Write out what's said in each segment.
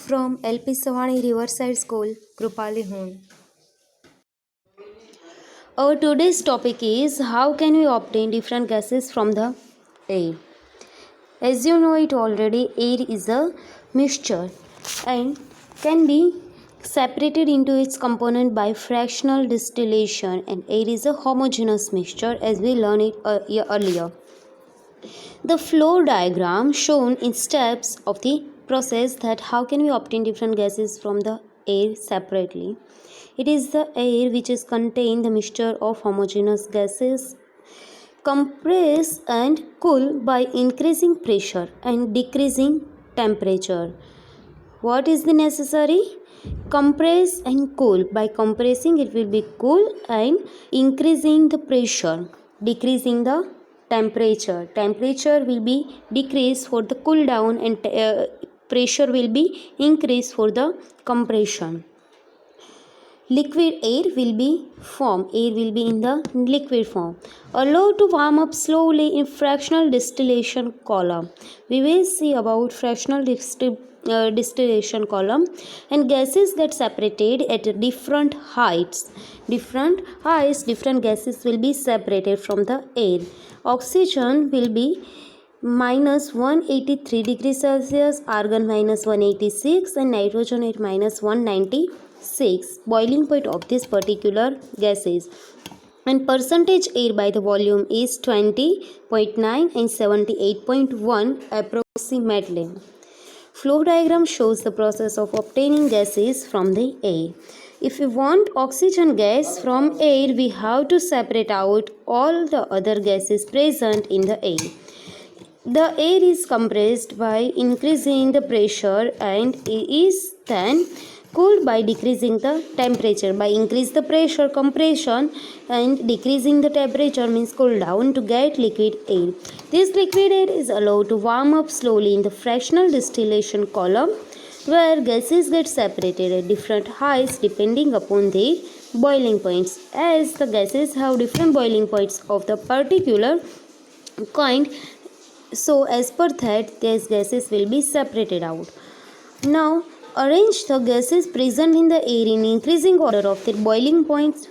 from LP Savani Riverside School, Krupali Home. Our today's topic is how can we obtain different gases from the air. As you know it already, air is a mixture and can be separated into its component by fractional distillation, and air is a homogeneous mixture as we learned it earlier. The flow diagram shown in steps of the process that how can we obtain different gases from the air separately. It is the air which is contain the mixture of homogeneous gases compress and cool by increasing pressure and decreasing temperature. What is the necessary? Compress and cool. By compressing it will be cool and increasing the pressure, decreasing the temperature. Temperature will be decreased for the cool down and pressure will be increased for the compression. Liquid air will be in the liquid form. Allow to warm up slowly in fractional distillation column. We will see about fractional distillation column, and gases get separated at different heights. Different gases will be separated from the air. Oxygen will be minus 183 degrees Celsius, argon minus 186, and nitrogen at minus 196 boiling point of this particular gases. And percentage air by the volume is 20.9 and 78.1 approximately. Flow diagram shows the process of obtaining gases from the air. If we want oxygen gas from air, we have to separate out all the other gases present in the air. The air is compressed by increasing the pressure and is then cooled by decreasing the temperature. By increase the pressure, compression, and decreasing the temperature means cool down to get liquid air. This liquid air is allowed to warm up slowly in the fractional distillation column, where gases get separated at different heights depending upon their boiling points. As the gases have different boiling points of the particular kind, so as per that these gases will be separated out. Now arrange the gases present in the air in increasing order of their boiling points.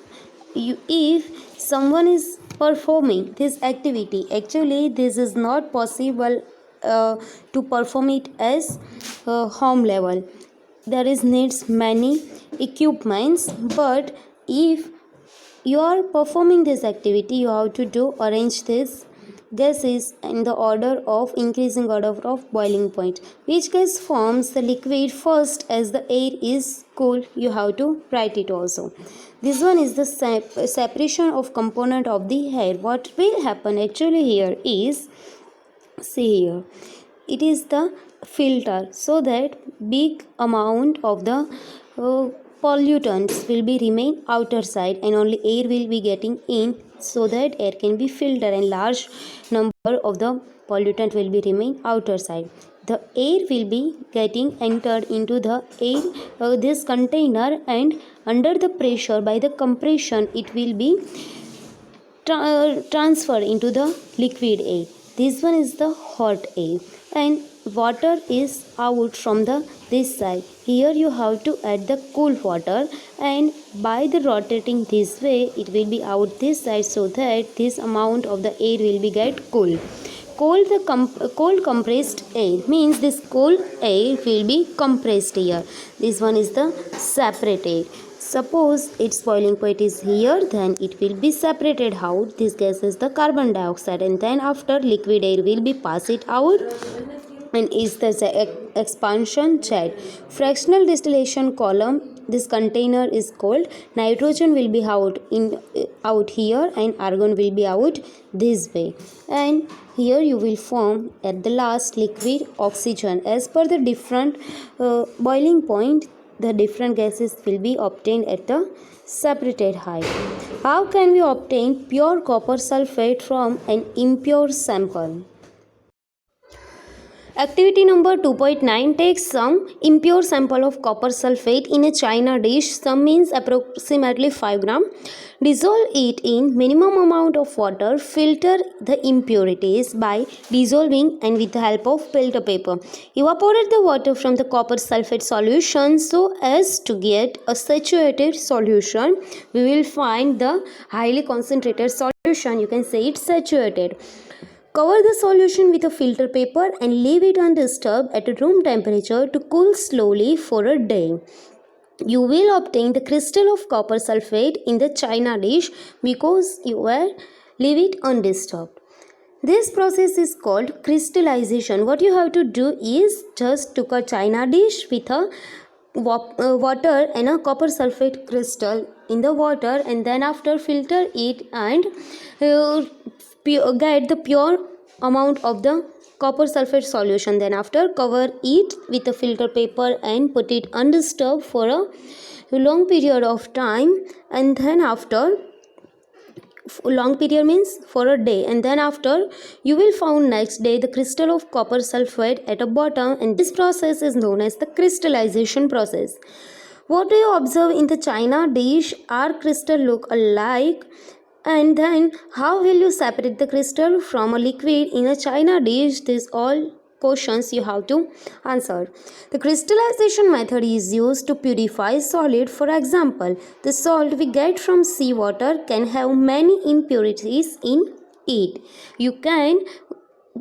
If someone is performing this activity, actually this is not possible to perform it as home level. There is needs many equipments, but if you are performing this activity, you have to arrange this gases in the order of increasing order of boiling point. Which gas forms the liquid first as the air is cool, you have to write it also. This one is the separation of component of the air. What will happen actually here is, see here, it is the filter, so that big amount of the pollutants will be remain outer side and only air will be getting in, so that air can be filtered and large number of the pollutant will be remain outer side. The air will be getting entered into the air this container, and under the pressure by the compression it will be transferred into the liquid air. This one is the hot air, and water is out from the this side. Here you have to add the cool water, and by the rotating this way it will be out this side, so that this amount of the air will be get cool. Cold compressed air means this cold air will be compressed here. This one is the separate air. Suppose its boiling point is here, then it will be separated out. This gas is the carbon dioxide, and then after liquid air will be pass it out and is the expansion jet. Fractional distillation column, this container is called. Nitrogen will be out here, and argon will be out this way, and here you will form at the last liquid oxygen. As per the different boiling point, the different gases will be obtained at the separated height. How can we obtain pure copper sulfate from an impure sample? Activity number 2.9 takes some impure sample of copper sulfate in a china dish. Some means approximately 5 gram. Dissolve it in minimum amount of water. Filter the impurities by dissolving and with the help of filter paper. Evaporate the water from the copper sulfate solution so as to get a saturated solution. We will find the highly concentrated solution. You can say it's saturated. Cover the solution with a filter paper and leave it undisturbed at room temperature to cool slowly for a day. You will obtain the crystal of copper sulfate in the china dish because you will leave it undisturbed. This process is called crystallization. What you have to do is just took a china dish with a water and a copper sulfate crystal in the water, and then after filter it and get the pure amount of the copper sulfate solution. Then after cover it with a filter paper and put it undisturbed for a long period of time, and then after long period means for a day, and then after you will found next day the crystal of copper sulfate at a bottom, and this process is known as the crystallization process. What do you observe in the china dish? Are crystal look alike? And then how will you separate the crystal from a liquid in a china dish? These all questions you have to answer. The crystallization method is used to purify solid. For example, the salt we get from seawater can have many impurities in it. You can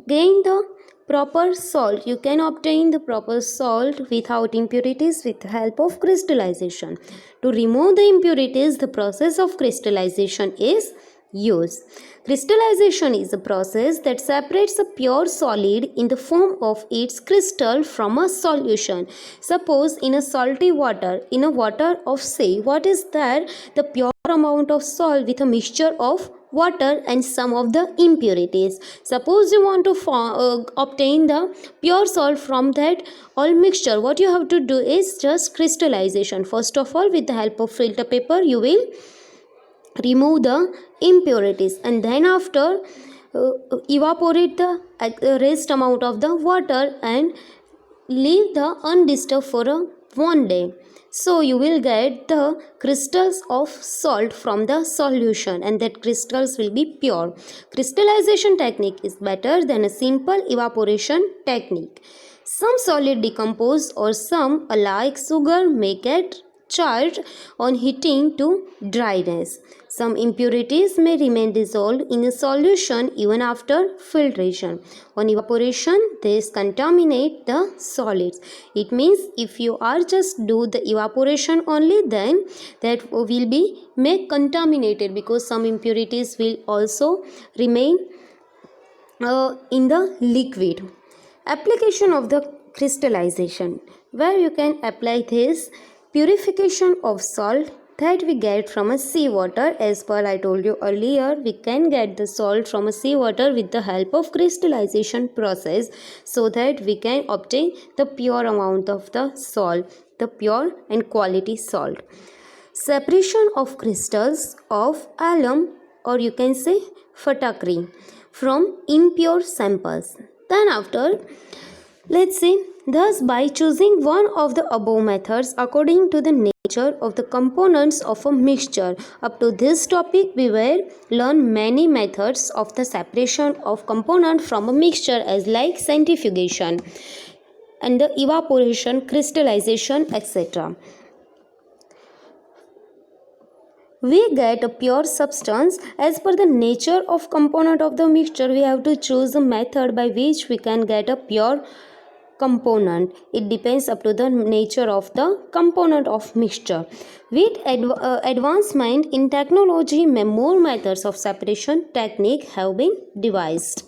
gain the proper salt. You can obtain the proper salt without impurities with the help of crystallization. To remove the impurities, the process of crystallization is used. Crystallization is a process that separates a pure solid in the form of its crystal from a solution. Suppose in a salty water, in a water of sea, what is there? The pure amount of salt with a mixture of water and some of the impurities. Suppose you want to obtain the pure salt from that all mixture, what you have to do is just crystallization. First of all, with the help of filter paper you will remove the impurities, and then after evaporate the rest amount of the water and leave the undisturbed for a 1 day. So you will get the crystals of salt from the solution, and that crystals will be pure. Crystallization technique is better than a simple evaporation technique. Some solid decompose or some, like sugar, may get charged on heating to dryness. Some impurities may remain dissolved in a solution even after filtration. On evaporation, they contaminate the solids. It means if you are just do the evaporation only, then that will be may contaminated because some impurities will also remain in the liquid. Application of the crystallization, where you can apply this purification of salt that we get from a seawater. As per I told you earlier, we can get the salt from a seawater with the help of crystallization process, so that we can obtain the pure amount of the salt, the pure and quality salt. Separation of crystals of alum, or you can say phtacry, from impure samples. Then after, let's see, thus by choosing one of the above methods according to the nature of the components of a mixture. Up to this topic we will learn many methods of the separation of component from a mixture, as like centrifugation and the evaporation, crystallization, etc. We get a pure substance. As per the nature of component of the mixture, we have to choose a method by which we can get a pure component. It depends up to the nature of the component of mixture. With advancement in technology, more methods of separation technique have been devised.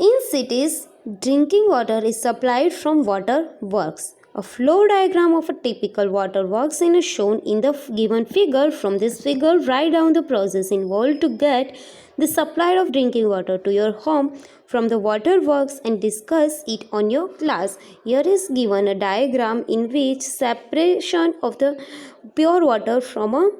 In cities, drinking water is supplied from water works. A flow diagram of a typical water works is shown in the given figure. From this figure, write down the process involved to get the supply of drinking water to your home from the water works and discuss it on your class. Here is given a diagram in which separation of the pure water from a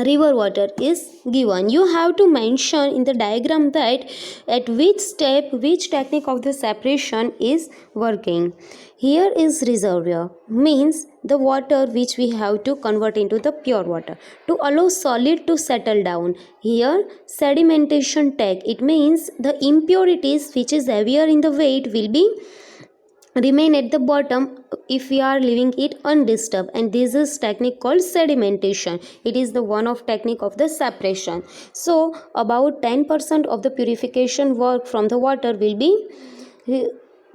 river water is given. You have to mention in the diagram that at which step which technique of the separation is working. Here is reservoir, means the water which we have to convert into the pure water to allow solid to settle down. Here sedimentation tank, it means the impurities which is heavier in the weight will be remain at the bottom if we are leaving it undisturbed, and this is technique called sedimentation. It is the one of technique of the separation. So about 10% of the purification work from the water will be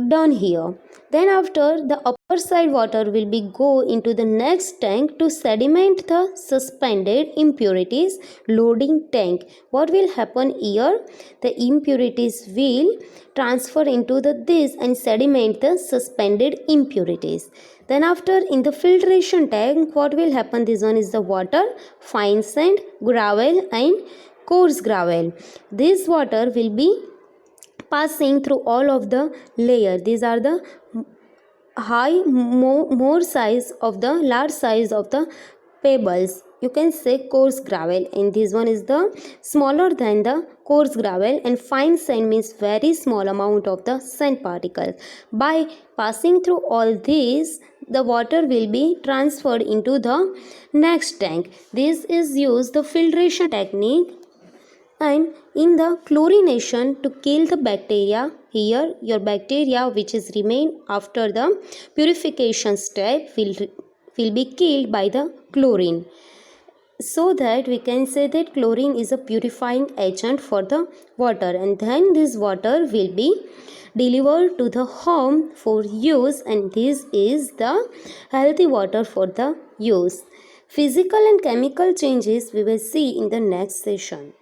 done here. Then after, the upper side water will be go into the next tank to sediment the suspended impurities loading tank. What will happen here? The impurities will transfer into the this and sediment the suspended impurities. Then after, in the filtration tank, what will happen? This one is the water, fine sand, gravel and coarse gravel. This water will be passing through all of the layer. These are the more size of the large size of the pebbles, you can say coarse gravel, and this one is the smaller than the coarse gravel, and fine sand means very small amount of the sand particles. By passing through all these, the water will be transferred into the next tank. This is used the filtration technique. And in the chlorination to kill the bacteria, here your bacteria which is remain after the purification step will be killed by the chlorine. So that we can say that chlorine is a purifying agent for the water, and then this water will be delivered to the home for use, and this is the healthy water for the use. Physical and chemical changes we will see in the next session.